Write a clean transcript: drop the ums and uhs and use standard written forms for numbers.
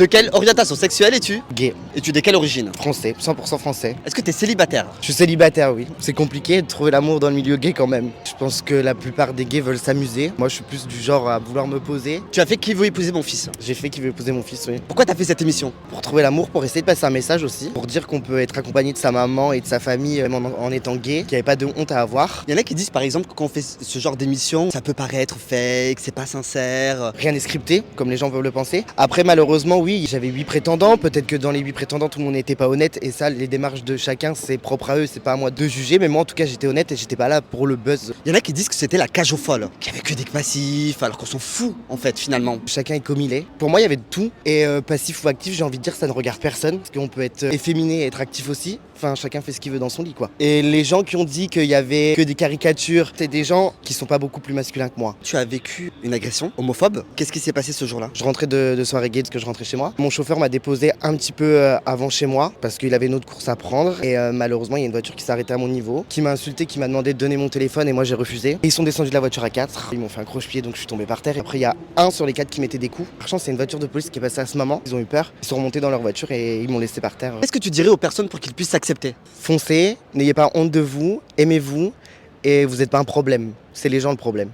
De quelle orientation sexuelle es-tu? Gay, Et tu de quelle origine? français, 100% français. Est-ce que t'es célibataire? Je suis célibataire, oui. C'est compliqué de trouver l'amour dans le milieu gay quand même. Je pense que la plupart des gays veulent s'amuser. Moi, je suis plus du genre à vouloir me poser. Tu as fait Qui veut épouser mon fils? J'ai fait qui veut épouser mon fils, oui. Pourquoi t'as fait cette émission? Pour trouver l'amour, pour essayer de passer un message aussi. Pour dire qu'on peut être accompagné de sa maman et de sa famille même en étant gay. Qu'il n'y avait pas de honte à avoir. Il y en a qui disent par exemple que quand on fait ce genre d'émission, ça peut paraître fake, c'est pas sincère. Rien n'est scripté, comme les gens veulent le penser. Après, malheureusement, oui, j'avais 8 prétendants. Peut-être que dans les 8 prétendants, tout le monde n'était pas honnête. Et ça, les démarches de chacun, c'est propre à eux. C'est pas à moi de juger. Mais moi, en tout cas, j'étais honnête et j'étais pas là pour le buzz. Il y en a qui disent que c'était la cage aux folles, qu'il y avait que des passifs, alors qu'on s'en fout en fait finalement. Chacun est comme il est. Pour moi, il y avait de tout. Et passif ou actif, j'ai envie de dire, ça ne regarde personne. Parce qu'on peut être efféminé et être actif aussi. Enfin, chacun fait ce qu'il veut dans son lit, quoi. Et les gens qui ont dit qu'il y avait que des caricatures, c'est des gens qui sont pas beaucoup plus masculins que moi. Tu as vécu une agression homophobe. Qu'est-ce qui s'est passé ce jour-là? Je rentrais de soirée gay parce que je rentrais chez moi. Mon chauffeur m'a déposé un petit peu avant chez moi parce qu'il avait une autre course à prendre. Et malheureusement, il y a une voiture qui s'est arrêtée à mon niveau, qui m'a insulté, qui m'a demandé de donner mon téléphone et moi j'ai refusé. Et ils sont descendus de la voiture à 4. Ils m'ont fait un croche-pied donc je suis tombé par terre. Et après, il y a un sur les 4 qui mettait des coups. Par chance, c'est une voiture de police qui est passée à ce moment. Ils ont eu peur. Ils sont remontés dans leur voiture et ils m'ont laissé par terre. Qu'est-ce que tu dirais aux personnes pour qu'ils puissent s'accepter? Foncez, n'ayez pas honte de vous, aimez-vous et vous n'êtes pas un problème. C'est les gens le problème.